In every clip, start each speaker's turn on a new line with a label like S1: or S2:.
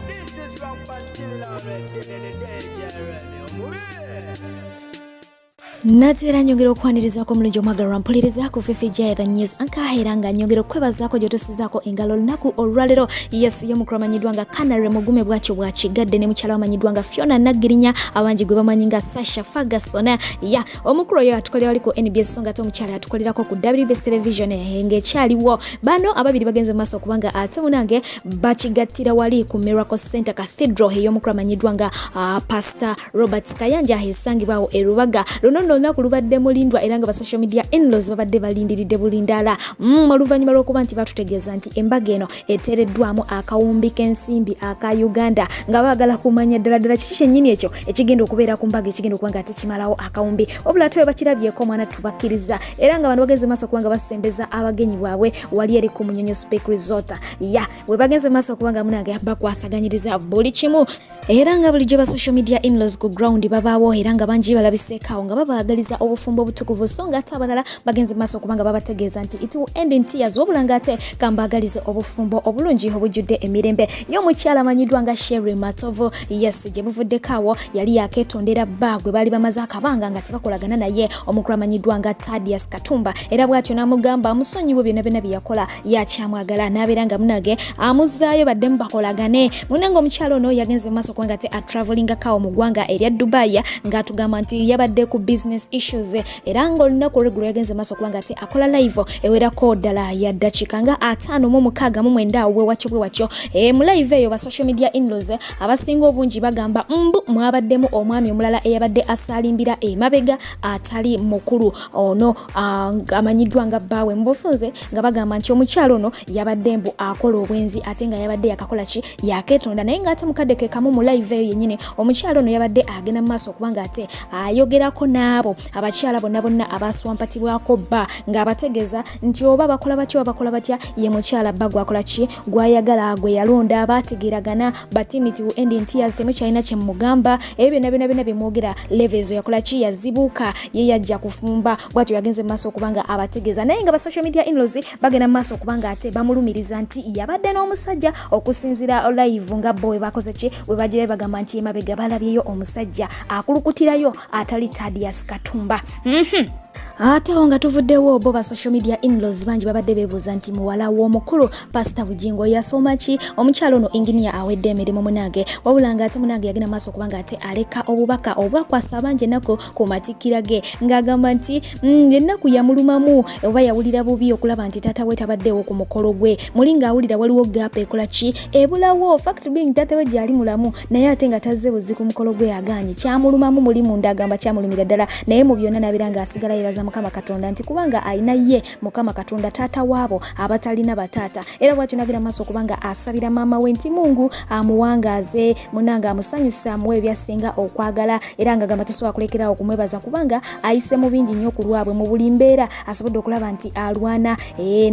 S1: This is Rampantilla already in the danger already.
S2: Natera nyongero kwanirizaako mulungi omwagala mpulirizaako Fifi the news ankahera nga nyongero kwebazaako gyotosizako engalo olunaku olwalero yes y'omukulu amanyiddwa nga Kanare Mugume bwakyo bwakigadde ne mukyala amanyiddwa nga Fiona Nagirinya abangi gwe bamanyi nga Sasha Ferguson ya omukulu oyo atukolera waliko NBS songa ate omukyala atukolerako ku WBS television ng'ekyaliwo bano ababiri bagenze mu maaso kubanga ate munange bakigattira wali ku Miracle Center Cathedral ey'omukulu amanyiddwa nga Pastor Robert Kayanja esangibwawo e Rubaga luno olunaku lubadde mulindwa era nga ba social media in-laws babadde balindiridde bulindala oluvannyuma lw'okuba nti batutegeeza nti embaga eno eteereddwamu akawumbi k'ensimbi aka Uganda nga baagala kumanya ddala kiki kyennyini ekyo ekigenda okubeera ku mbaga ekigenda okuba nga ate kimalawo akawumbi wabula ate we bakirabyeko omwana tubakkiriza era nga bano bagenze maaso okuba nga basembeza abagenyi bwabwe wali eri ku Munyonyo Spec Resort ya we bagenze maaso okuba nga munange bakwasaganyiriza buli kimu era nga bulijjo ba social media in-laws ku ground babaawo era nga bangi balabiseekaawo nga babaagaliza obufumbo obutukuvu so nga ate abalala bagenze maaso kubanga babategeeza nti it will end in tears wabula nga ate kambaagalize obufumbo obulungi obujjudde emirembe y'omukyala amanyiddwa nga Sherry Matovu yes gye buvuddekaawo yali yakeetondera bba gwe baali bamaze akabanga nga tebakolagana naye omukulu amanyiddwa nga Thaddeus Katumba era bw'atyo n'amugamba amusonyiwe byonna byonna bye yakola yakyamwagala n'abeera nga munage amuzzaayo baddemu bakolagane munange omukyala ono yagenze maaso kubanga ate atravelingakaawo mu ggwanga erya Dubai ng'atugamba nti yabadde ku business issues era nga olunaku olw'eggulo yagenze maaso kubanga ate akola live ewerako ddala ya ddakiika nga 569 bwe watyo mu live eyo ba social media in-laws abasinga obungi bagamba mwabaddemu omwami omulala eyabadde asalimbira emabega atali mukulu ono amanyiddwa nga bbaawe mu bufunze nga bagamba nti omukyalo ono yabadde mbu akola obwenzi ate nga yabadde yakakola ki yakeetonda naye nga ate mukadde ke kamu mu live eyo yennyini omukyalo ono yabadde agenda mu maaso okubanga ate ayogerako n'abo abakyala bonna abaswampatibwako bba ng'abategeeza nti oba bakola batya ye mukyala bba gwakola ki gwayagala gwe yalonda abategeeragana batimitiwu ending tears temukyalina kye mugamba ebyo byonna bimwogera levels yakola ki yazibuuka ye yajja kufumba bw'atyo yagenze mu maaso okubanga abategeeza naye nga ba social media in-laws bagenda mu maaso okubanga ate bamulumiriza nti yabadde n'omusajja okusinzira live nga bo we bakoze ki we bagira bagamba nti emabega balabyeyo omusajja akulukutirayo atali Thaddeus Katumba ate nga tuvuddewo bo ba social media in-laws bangi babadde beebuuza nti muwala w'omukulu Pastor Bujingo yasoma ki omukyalo ono engineer awedde emirimu munange wabula nga ate munange yagenda maaso okubanga ate aleka obubaka obwakwasa abangi ennaku ku matikkira ge ng'agamba nti ennaku yamulumamu oba yawulira bubi okulaba nti taata we tabaddeewo ku mukolo gwe muli ng'awulira waliwo gap ekola ki ebulawo fact being taata we gyali mulamu naye ate nga tazze buzi ku mukolo gwe agaanye kyamulumamu muli munda agamba kyamulumira ddala naye mu byonna n'abeera ng'asigala yeebaza Mukama Katonda nti kubanga ayina ye Mukama Katonda taata waabo abatalina bataata era bw'atyo nagira maaso kubanga asabira maama we nti Mungu amuwangaaze munanga amusanyusa amuwe ebyasinga okwagala era nga gamba tasobola kulekerawo okumwebaza kubanga ayise mu bingi nnyo ku lwabwe mu buli mbeera asobodde okulaba nti alwana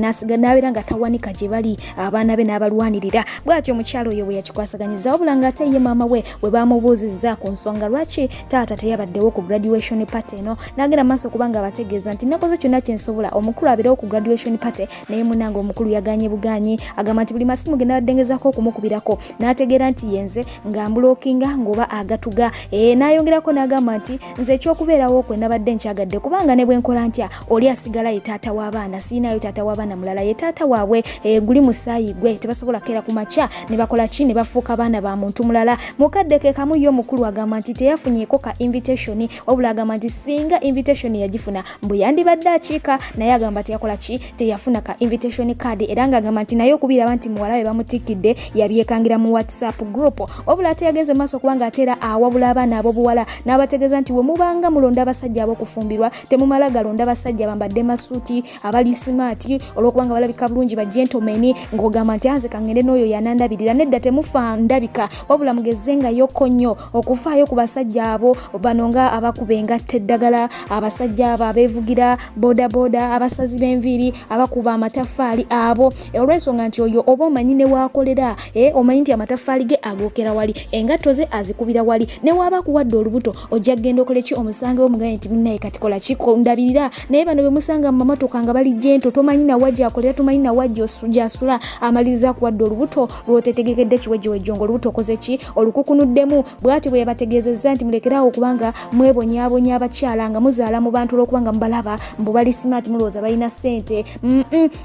S2: n'asiga n'abeera nga tawanika gye bali abaana be n'abalwanirira bw'atyo omukyalo oyo bwe yakikwasaganyiza wabula nga ate ye maama we bwe bamubuuzizza ku nsonga lwaki taata teyabaddewo ku graduation party eno n'agenda maaso kubanga abategeeza nti nakoze kyonna kyensobola omukulu abeerewo ku graduation party naye munange omukulu yaganye buganyi agamba nti buli masimu ge nabaddengezaako okumukubirako n'ategeera nti yenze ng'ambulookinga ng'oba agatuga n'ayongerako n'agamba nti nze ekyokubeerawo kwe nabadde nkyagadde kubanga ne bwe nkola ntya oli asigala ye taata w'abaana siinayo taata w'abaana mulala ye taata waabwe guli musaayi gwe tebasobola keera ku makya ne bakola ki ne bafuuka baana ba muntu mulala mukadde ke kamu ye omukulu agamba nti teyafunyeeko ka invitation wabula agamba nti singa invitation yagifuna mbu yandibadde akiika naye agamba teyakola ki teyafuna ka invitation card era nga agamba nti naye okubiraba nti muwala we bamutikidde yabyekangira mu WhatsApp group wabula ate yagenze maaso kubanga ateera awabula abaana ab'obuwala n'abategeeza nti we mubanga mulonda abasajja ab'okufumbirwa temumala galonda abasajja bambadde masuuti abali simaati olw'okubanga balabika bulungi ba gentlemen ng'ogamba nti anze kangende n'oyo yanandabirira nedda temufa ndabika wabula mugezengayoko nnyo okufaayo ku basajja abo bano nga abakuba engatta eddagala abasajja abo abevugira boda abasazi b'enviiri abakuba amataffaali abo olw'ensonga nti oyo oba omanyi ne waakolera omanyi nti amataffaali ge agookera wali engatto ze azikubira wali ne waaba kuwadde olubuto ojja kgenda okoleki omusange omugaye nti munnaye kati kola kikondabirira naye bano be musanga mu mamotoka nga bali jento tomanyi na wajja akolera tomanyi na wajja osujasula amaliriza kuwadde olubuto lwotetegekedde kiwejjewejjo ng'olubuto okoze ki olukukunuddemu bw'ati bwe yabategeezezza nti mulekerawo okubanga mwebonyaabonya abakyala nga muzaala mu bantu olw'okubanga mubalaba mbu bali simaati mulowooza balina ssente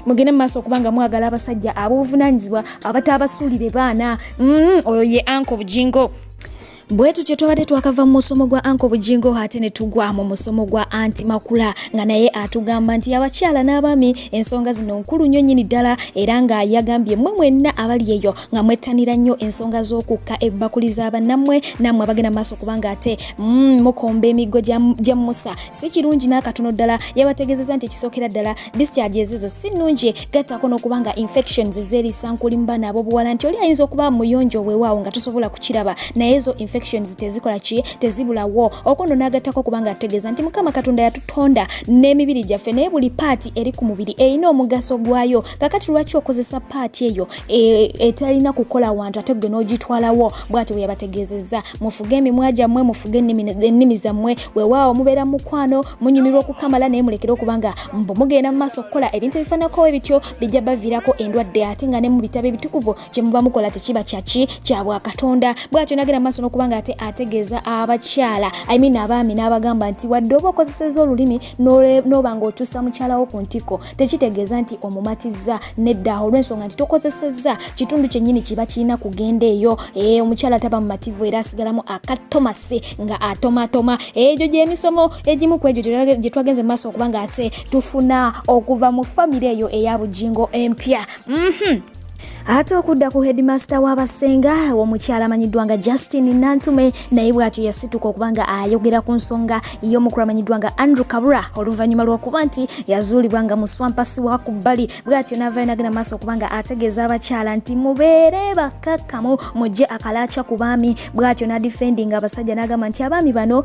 S2: mugende mu maaso okubanga mwagala abasajja ab'obuvunaanyizibwa abataabasulire baana oyo ye Uncle Bujingo. Bwe tutyo twabadde twakava mu musomo gwa Uncle Bujingo ate ne tugwa mu musomo gwa Anti Makula nga naye atugamba nti abakyala n'abaami ensonga zino nkulu nnyo nnyini ddala era nga yagambye mmwe mwenna abali eyo nga mwettanira nnyo ensonga z'okukka ebbakuli z'abannammwe nammwe abagenda maaso kubanga ate mukomba emiggo gya Musa si kirungi n'akatono ddala yabategeezezza nti ekisookera ddala discharges ezo si nnungi gattako n'okubanga infections zeerisankuli mu baana ab'obuwala nti oli ayinza okuba muyonjo weewaawo nga tosobola kukiraba naye ezo infections tezikola ki tezibulawo okono n'agattako kubanga ategeeza nti Mukama Katonda yatutonda n'emibiri gyaffe naye buli paati eri ku mubiri erina omugaso gwayo kakati lwaki okozesa paati eyo etalina kukola wantu ate gwe n'ogitwalawo bw'ati bwe yabategeezezza mufuge emimwa gyammwe mufuge ennimi zammwe weewaawo mubeera mukwano munyumirwa okukamala naye mulekere okubanga mbu mugenda mu maaso okukola ebintu ebifaanako ebityo bijja baviirako endwadde ate nga ne mu bitabo ebitukuvu kye muba mukola tekiba kyaki kya Bwakatonda bw'atyo n'agenda mu maaso n'okubanga ate ategeeza abakyala abaami n'abagamba nti wadde oba okozeseza olulimi n'oba ng'otuusa mukyalawo ku ntiko tekitegeeza nti omumatizza nedda olw'ensonga nti tokozesezza kitundu kyennyini kiba kirina kugenda eyo omukyala taba mumativu era asigalamu akatomase nga atomatoma egyo gy'emisomo egimu ku egyo gye twagenze mu maaso okubanga ate tufuna okuva mu famire eyo eya Bujingo empya ate okudda ku headmaster w'abasenga omukyala amanyiddwa nga Justin Nantume naye bw'atyo yasituka okubanga ayogera ku nsonga y'omukulu amanyiddwa nga Andrew Kabura oluvannyuma lw'okuba nti yazuulibwa nga muswampasi wa ku bbali bw'atyo n'avaayo n'agenda maaso okubanga ategeeza abakyala nti mubeere bakkakkamu mujje akalaaca ku baami bw'atyo n'adifendinga abasajja n'agamba nti abaami bano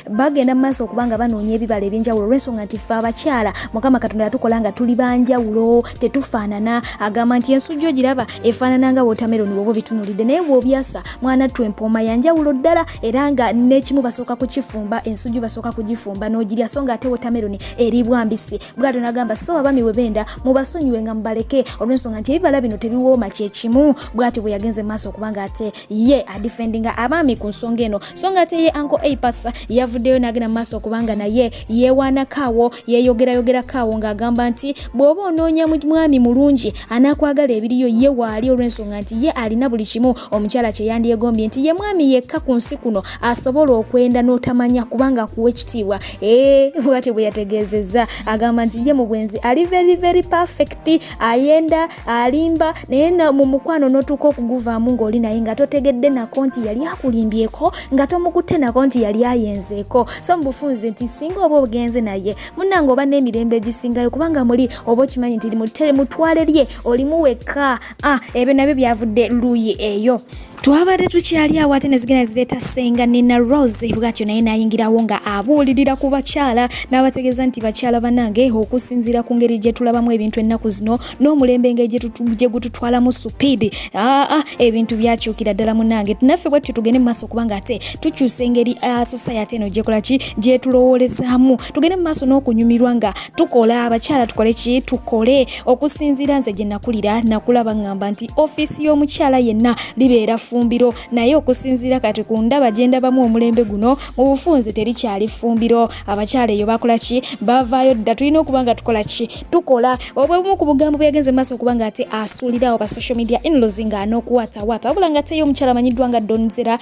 S2: bagenda mu maaso okubanga banoonya ebibala eby'enjawulo olw'ensonga nti ffe abakyala Mukama Katonda yatukola nga tuli banjawulo tetufaanana agamba nti ensujju giraba efaanana nga watermelon bw'oba bitunulidde naye bw'obyasa mwana twe empooma yanjawulo ddala era nga n'ekimu basooka kukifumba ensujju basooka kugifumba n'ogirya so nga ate watermelon eribwa mbisi bw'atyo n'agamba so abaami bwe benda mubasonyiwe nga mubaleke olw'ensonga nti ebibala bino tebiwooma kyekimu bw'atyo bwe yagenze mu maaso okubanga ate ye adifendinga abaami ku nsonga eno so nga ate ye Uncle Apasa yavuddeyo n'agenda mu maaso okubanga naye yeewaanakaawo yeeyogerayogeraakaawo ng'agamba nti bw'oba onoonya mwami mulungi anaakwagala ebiriyo ye waali olw'ensonga nti ye alina buli kimu omukyala kye yandyegombye nti ye mwami yekka ku nsi kuno asobola okwenda n'otamanya kubanga kuwa ekitiibwa bw'atyo bwe yategeezezza agamba nti ye mu bwenzi ali very very perfect ayenda alimba naye mu mukwano n'otuuka okuguvaamu ng'oli naye nga totegedde nako nti yali akulimbyeko nga tomukutte nako nti yali ayenzeeko so mu bufunze nti singa oba ogenze naye munnange oba n'emirembe egisingayo kubanga muli oba okimanyi nti mutwale lye olimu wekka ebyo nabyo byavudde luuyi eyo twabadde tukyali awo ate nezigenda zireeta Ssenga Nina Rose bw'atyo naye n'ayingirawo nga abuulirira ku bakyala n'abategeeza nti bakyala bannange okusinziira ku ngeri gye tulabamu ebintu ennaku zino n'omulembe engeri gye gututwalamu supiidi ebintu byakyukira ddala munnange naffe bwetyo tugende mu maaso kubanga ate tukyusa engeri society eno gyekola ki gyetulowoolezaamu tugende mu maaso n'okunyumirwa nga tukola abakyala tukole ki tukole okusinziira nze gye nakulira nakulaba ngamba nti ofiisi y'omukyala yenna libeera fumbiro naye okusinziira kati ku ndaba gye ndabamu omulembe guno mu bufunze terikyali fumbiro abakyala eyo bakola ki bavaayo dda tulina okuba nga tukola ki tukola obwebumu ku bugambo bweyagenze mu maaso okuba nga ate asuulirawo ba social media inlozi nga n'okuwataawata wabula nga ate ye omukyala amanyiddwa nga Donzera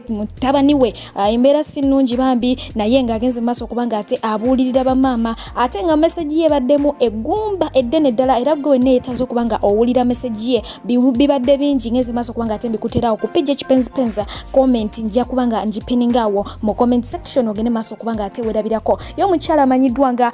S2: mutabani we embeera si nnungi bambi naye ng'agenze mu maaso okuba nga ate abuulirira bamaama ate nga meseji ye ebaddemu eggumba eddene ddala era gwe wenna yeetaze okuba nga owulira meseji ye bibadde bingi ngenze mu maaso okuba nga ate mbikuteera olekerawo ku page kipenzipenza comment njja kubanga njipiningawo mu comment section ogende maaso kubanga ate werabirako y'omukyala amanyiddwanga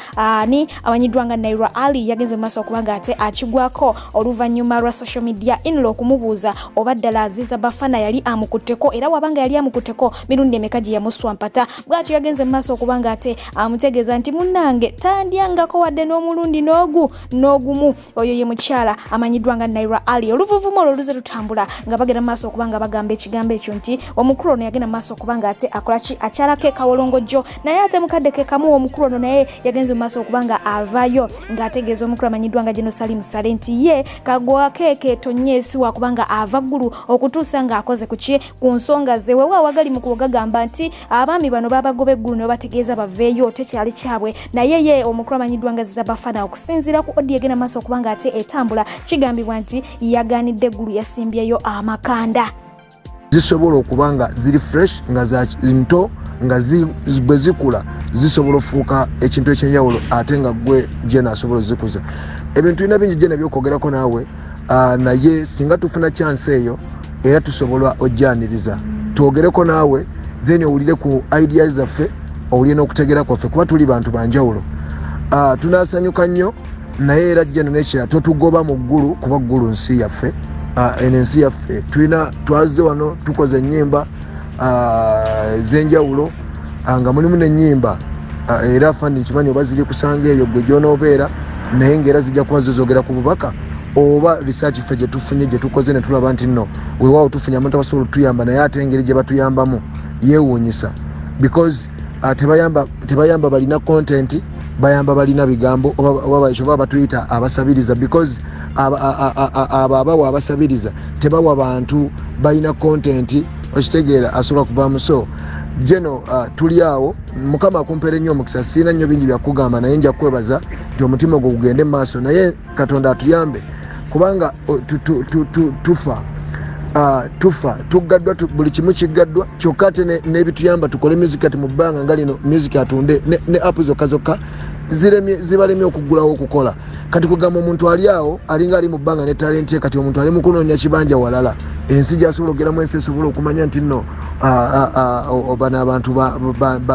S2: amanyiddwanga Naira Ali yagenze maaso kubanga ate akigwako oluvannyuma lwa social media inlo okumubuuza oba ddala Aziza Bafana yali amukutteko era wabanga yali amukutteko mirundi emeka gye yamuswampata bw'atyo yagenze maaso kubanga ate amutegeeza nti munnange tandyangako wadde n'omulundi n'ogumu oyo ye mukyala amanyiddwanga Naira Ali oluvuvumo olwo luze lutambula nga bagenda maaso okubanga bagamba ekigambo ekyo nti omukulu ono yagenda maaso okubanga ate akolaki akyalako ekawolongojjo naye ate mukadde ke kamu omukulu ono naye yagenze maaso okubanga avaayo ng'ategeeza omukulu amanyiddwanga General Salim Saleh nti ye kagwako ekeetonyeesi wakubanga ava ggulu okutuusa ng'akoze ku nsonga ze wewe awagali mu kugagamba nti abaami bano babagoba eggulu ne bategeeza baveeyo tekyali kyabwe naye ye omukulu amanyiddwanga Aziza Bafana okusinziira ku odi yagenda maaso okubanga ate etambula kigambibwa nti yaganidde eggulu yasimbyeyo amakanda
S3: zisobola okubanga ziri fresh nga za nto nga bwe zikula zisobola ofuuka ekintu ekyenjawulo ate nga gwe jena asobola ozikuza ebintu tulina bingi jena byokwogerako naawe naye singa tufuna chance eyo era tusobola ojjaniriza twogereko naawe then owulire ku ideas zaffe owulire n'okutegeera kwaffe kuba tuli bantu banjawulo tunasanyuka nnyo naye era jeno nekira totugoba mu ggulu kuba ggulu nsi yaffe ensi yaffe twaze wano tukoze ennyimba ez'enjawulo nga mulimu n'ennyimba era fandi nkimanyi oba ziri kusanga eyo gwe gy'onoobeera naye ng'era zijja kuba zizogera ku bubaka oba research ffe gye tufunye gye tukoze ne tulaba nti nno weewaawo tufunye abantu abasobola otuyamba naye ate engeri gye batuyambamu yeewuunyisa because tebayamba balina content bayamba balina bigambo oba batuyita abasabiriza because abawa abasabiriza tebawa bantu balina content okitegeera asobola kuvaamu so jeno tuli awo mukama akumpeera nnyo omukisa siina nnyo bingi byakugamba naye nja kwebaza nti omutima ogwo gugende mu maaso naye Katonda atuyambe kubanga tufa tugaddwa buli kimu kigaddwa kyokka ate n'ebituyamba tukole music ati mu bbanga nga lino music atunde ne app zokka zibalemye okuggulawo okukola kati kugamba omuntu ali awo alinga ali mu bbanga ne talenti ye kati omuntu ali mu kunoonya kibanja walala ensi gy'asobola okugeramu ensi esobola okumanya nti nno bano abantu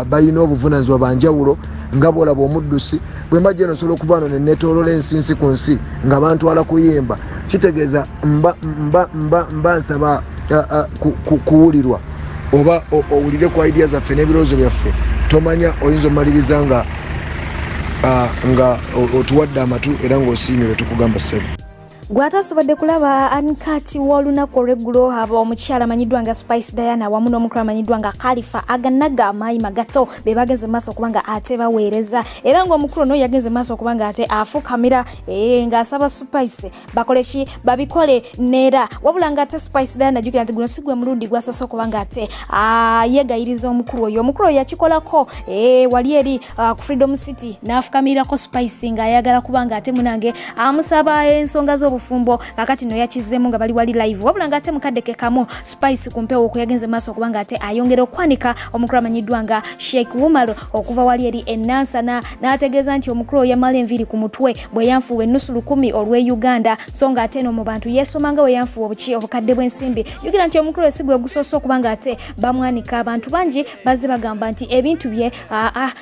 S3: balina obuvunaanyizibwa banjawulo nga bwolaba omuddusi bwe mbajja eno osobola okuva ano ne neetoolola ensi ku nsi nga bantwala kuyimba kitegeeza mba nsaba kuwulirwa oba owulire ku idea zaffe n'ebirowoozo byaffe tomanya oyinza omaliriza nga otuwadde amatu era ng'osiimye bye tukugamba ssebo
S2: gwatasobodde kulaba ankati w'olunaku olw'eggulo aba omukyala amanyiddwanga Spice Diana wamu n'omukulu amanyiddwanga Khalifa Aganaga amayi magato be bagenze maaso okubanga ate baweereza era ng'omukulu ono yagenze maaso okubanga ate afukamira ng'asaba Spice bakoleki babikole neera wabula nga ate Spice Diana jjukira nti guno si gwe mulundi gwasoose okubanga ate yegayiriza omukulu oyo yakikolako wali eri ku Freedom City n'afukamirako Spice ng'ayagala kubanga ate munange amusaba ensonga z'obufumbo kakati no yakizzeemu nga bali wali live wabula nga ate mukadde ke kamu Spice kumpewo okuyagenze maaso okubanga ate ayongera okwanika omukulu amanyiddwanga Sheikh Wumalo okuva wali eri enansana n'ategeeza nti omukulu yamala enviri ku mutwe bwe yanfuwa ennusu 1000 olw'e Uganda so nga ate no mu bantu yeesomanga we yanfuwa obukadde bw'ensimbi yugira nti omukulu si gwe gusoose okubanga ate bamwanika abantu bangi bazze bagamba nti ebintu bye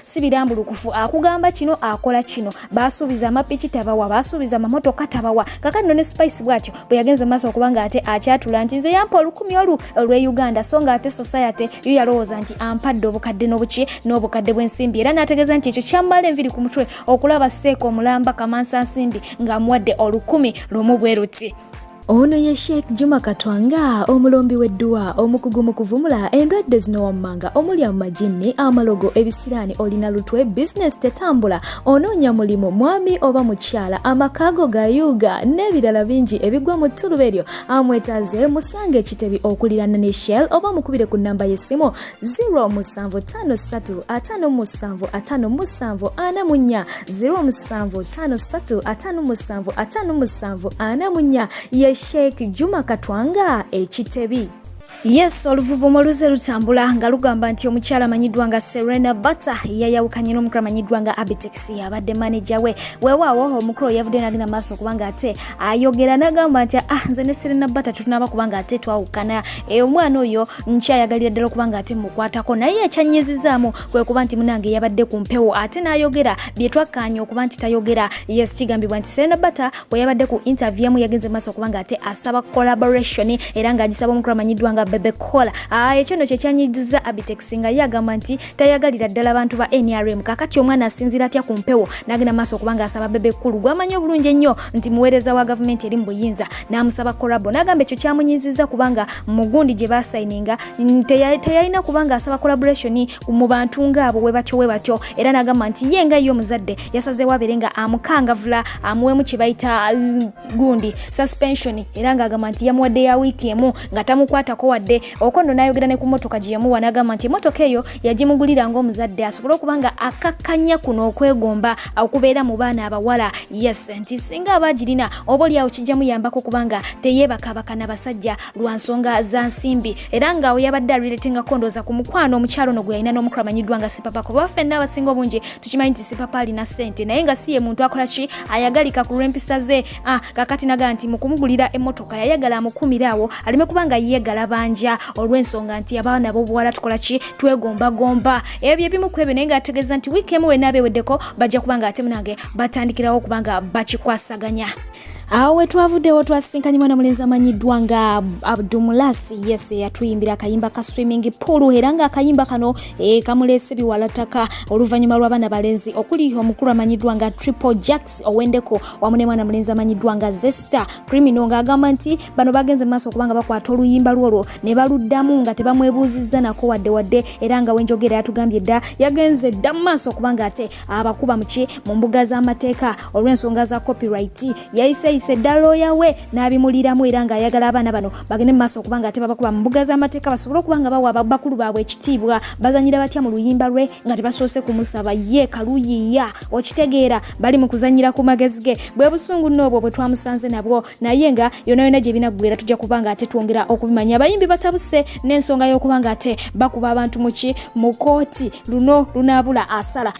S2: si birambulukufu akugamba kino akola kino baasuubiza amapiki tabawa baasuubiza amamotoka tabawa kakati no ne Spice bwatyo bwe yagenze maaso okubanga ate akyatula nti nze yampa 10,000 olw'e Uganda so nga ate society yo yalowooza nti ampadde obukadde n'obukadde bw'ensimbi era n'ategeeza nti ekyo kyambala enviri ku mutwe okulaba Seeko omulamba Kamansa Nsimbi ng'amuwadde 10,000 lumu bwe ruti. Ono ye Sheikh Juma Katwanga omulombi w'edduwa omukugu mu kuvumula endwadde zino wammanga omuli amajinni amalogo ebisiraani olina lutwe business tetambula onoonya mulimu mwami oba mukyala amakaago gayuuga n'ebirala bingi ebigwa mu ttuluba eryo amwetaaze musange ekitebi okulirana ne Shell oba mukubire ku nnamba y'essimu 075355754 075355754 ye Sheikh Juma Katwanga ekitebi. Yes, oluvuvumo oluze lutambula nga lugamba nti omukyala amanyiddwa nga Serena Bata yayawukanye n'omukulu amanyiddwa nga Abitex abadde manager we. Weewaawo omukulu yavudde n'agenda maaso kubanga ate ayogera n'agamba nti nze ne Serena Bata tutunaba kubanga ate twawukana. Omwana oyo nkyayagalira ddala kubanga ate mukwatako naye ekyanyizizaamu kwe kuba nti munange yabadde ku mpewo ate n'ayogera bye twakkaanya okuba nti tayogera. Yes, kigambibwa nti Serena Bata bwe yabadde ku interview yamu yagenze maaso kubanga ate asaba collaboration era ng'agisaba omukulu amanyiddwa nga Bebe Cola. Ekyo nno kyekyanyigiza Abitex nga yagamba nti tayagalira ddala abantu ba NRM. Kakati omwana asinzira atya ku mpewo n'agenda maaso kubanga asaba Bebe Cool gw'amanyi obulungi ennyo nti muweereza wa gavumenti eri mu buyinza n'amusaba collabo. N'agamba ekyo kyamunyiziza kubanga mugundi gye basayininga teyalina kubanga asaba collaboration mu bantu ng'abo we batyo era n'agamba nti ye nga yo muzadde yasazeewo abeere nga amukangavula amuwemu kye bayita gundi suspension era ng'agamba nti yamuwadde ya wiiki emu nga tamukwatako wadde okondo n'ayogera ne ku mmotoka gye yamuwa n'agamba nti emmotoka eyo yagimugulira ng'omuzadde asobole okubanga akakkanya kuno okwegomba okubeera mu baana abawala. Yes, nti singa abagirina oba oliawo kijja muyambako kubanga teyeebakabaka na basajja lwa nsonga za nsimbi era ng'awo yabadde aliratinga kondooza ku mukwano omukyalo no gwe yalina n'omukulu amanyiddwa nga Sipapa kuba ffenna abasinga obungi tukimanyi nti Sipapa alina ssente naye nga si ye muntu akola ki ayagalika ku lw'empisa ze. Kakati naga nti mu kumugulira emmotoka yayagala amukumiraawo aleme kubanga yeegala banja olw'ensonga nti abaana b'obuwala tukola ki twegombagomba. Ebyo ebimu ku ebyo naye ng'ategeeza nti wiiki emu wena abeeweddeko bajja kubanga ate munange batandikirawo kubanga bakikwasaganya. Awe twavuddewo twasinkanye mwana mulenzi amanyiddwa nga Abdumulasi. Yes, yatuyimbira akayimba ka swimming pool era nga akayimba kano kamuleese biwalataka oluvannyuma lw'abaana balenzi okuli omukulu amanyiddwa nga Triple Jacks owendeko wamu ne mwana mulenzi amanyiddwa nga Zesta Criminal ng'agamba nti bano bagenze maaso okubanga bakwata oluyimba lwolwo ne baluddamu nga tebamwebuuzizza nako wadde era nga wenjogera yatugambye dda yagenze dda mu maaso okubanga ate abakuba muki mu mbuga z'amateeka olw'ensonga za copyright yayise eddalooya we n'abimuliramu era ng'ayagala abaana bano bagende mu maaso okubanga ate babakuba mu mbuga z'amateeka basobole okubanga bawa bakulu baabwe ekitiibwa bazanyira batya mu luyimba lwe nga tebasoose kumusaba ye kaluyiya okitegeera bali mu kuzanyira ku magezi ge bwe busungu n'obwo bwe twamusanze nabwo naye nga yona gye binaggwera tujja kubanga ate twongera okubimanya abayimbi batabuse n'ensonga y'okubanga ate bakuba abantu mu kooti luno lunaabula asala.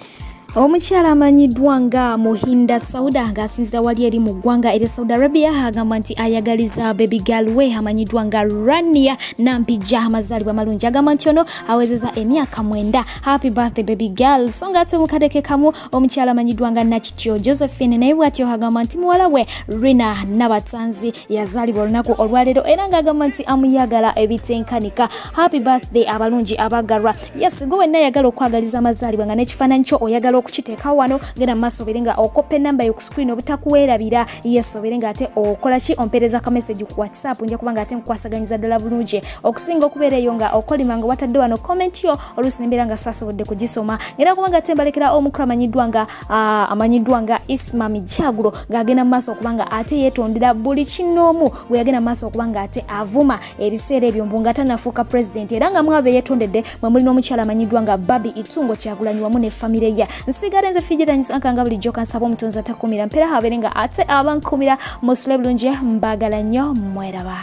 S2: Omukyala amanyiddwa nga Muhinda Sauda ng'asinzira wali eri mu ggwanga eri Saudi Arabia agamba nti ayagaliza baby girl we amanyiddwa nga Rania Nampija amazaalibwa amalungi. Agamba nti ono awezeza emyaka 9. Happy birthday baby girl. So ng'ate mu kadeke kamu omukyala amanyiddwa nga Nakityo Josephine naye bw'atyo agamba nti muwala we Rina Nabatanzi yazaalibwa olunaku olwaleero era ng'agamba nti amuyagala ebitenkanika. Happy birthday abalungi abagalwa. Yes, gwe wenna ayagala okwagaliza amazaalibwa nga n'ekifaananyi kyo oyagala okukiteeka wano genda maaso obere nga okopa enamba yo ku screen obutakuweerabira. Yes, obere nga ate okola ki ompereza ka message ku WhatsApp nja kubanga ate nkukwasaganyiza ddala bulungi okusinga okubeera eyo nga okolima nga watadde wano comment yo oluusi nembeera nga saasobodde kugisoma era kubanga ate mbalekera omukulu amanyiddwa nga Ismami Jagulo ng'agenda maaso okubanga ate yeetondera buli kinoomu bwe yagenda maaso okubanga ate avuma ebiseera ebyo mbu nga tanafuuka president era nga mwabe yeetondedde mwe muli n'omukyala amanyiddwa nga Babi Itungo Kyagulanyi wamu ne famire ye. Nsigala nze Fijeranyiso ankanga bulijjo kansaba omutonzi atakumira mpera habere nga ate abankumira musule bulungi mbagala nnyo mweraba.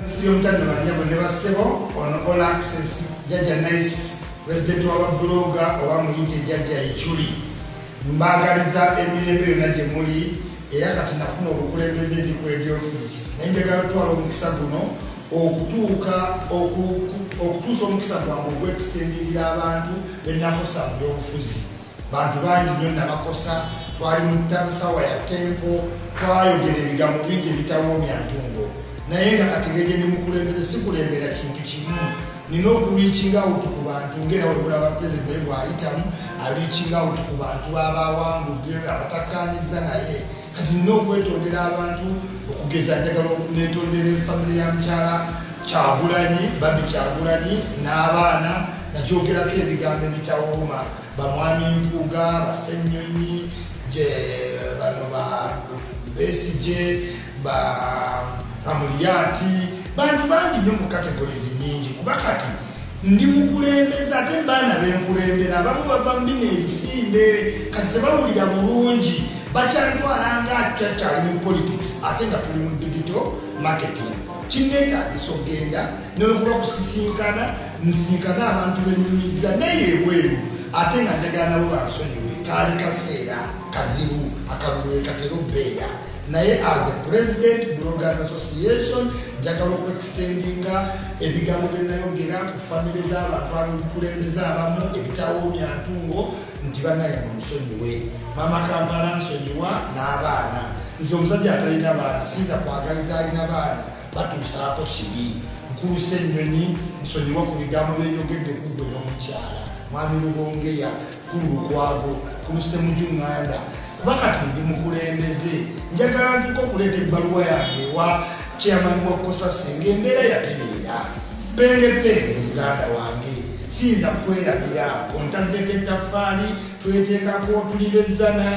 S4: Siyo mtanda banyabo ne basebo ono all access Jaja Nice president wa blogger owa muyite Jaja Ichuli mbagaliza emirembe yonna gye muli era kati nafuna obukulembeze ndi ku head office naye njagala tutwala omukisa guno okutuusa omukisa gwange ogwextendingira abantu benakosa mu byobufuzi. Bantu bangi nnyo nabakosa twali mu sawa ya tempo twayogera ebigambo bingi ebitawoomya ntungo naye nga kategeje ndi mukulembeze sikulembera kintu kimu nina okuliikinga out ku bantu ngera webulaba pulezidenti bw'ayitamu aliikinga out ku bantu abawangudde abatakkaanyiza naye kati nina okwetondera abantu okugeza njagala netondera efamire ya mukyala Kyagulanyi Babi Kyagulanyi n'abaana nakyogerako ebigambo ebitawooma bamwami Mpuuga Basennyonyi bano Besigye Amuliyati bantu bangi nnyo mu kategorizi nnyingi kuba kati ndi mukulembeza ate baana benkulembera abamu bava mu bino ebisimbe kati tebawulira bulungi bakyalitwala nga kyali mu politics ate nga tuli mu digital marketing kinneetaagisa okgenda nekuba kusisinkana nsisinkana abantu benyumiza naye ebweru ate nga njagala nabo bansonyiwe kaali kaseera kazibu akalulu ekatera obbeera naye as a president Bloggers Association njagala okuextendinga ebigambo byenayogera ku famire z'abantu abakulembeze abamu ebitawoomya ntungo nti banaye mumusonyiwe mama Kampala nsonyiwa n'abaana nze omusajja atalina baana siyinza kwagaliza alina baana batuusaako kibi nkuluse ennyonyi nsonyiwa ku bigambo byenyogedde ku gwe n'omukyala mwami Lubongeya kulu Lukwago kuluse Mujuŋŋanda kuba kati ndi mukulembeze njagala ntuko okuleeta ebbaluwa yange wa chairman wa Kosasi ng'embeera yatereera pengepenge muganda wange siyinza kwerabira ontaddeko ettaffaali tweteekako tulibezana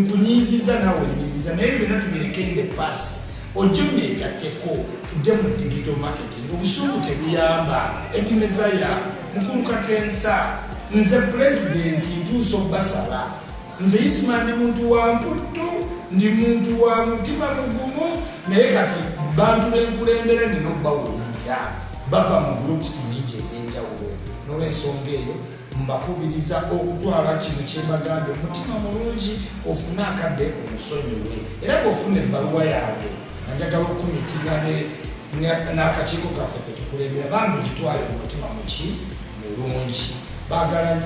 S4: kunyiiziza nawe nyiiziza naye byonna tubirekende pasi ojjomyegatteko tudde mu digital marketing obusungu tebuyamba etimezaya mukulu Kakensa nze pulezidenti ntuusa obbasaba nze Isman muntu wa mputtu ndi muntu wa mutima mugumu naye kati bantu benkulembera nina obbawuliriza bava mu groups nyingi ez'enjawulo n'olwensonga eyo mbakubiriza okutwala kino kyembagambye omutima mulungi ofune akadde omusonyiwe era bw'ofuna ebbaluwa yange nanjagala okumitinga n'akakiiko kaffe ketukulembera bambi gitwale mu mutima muki mulungi baagala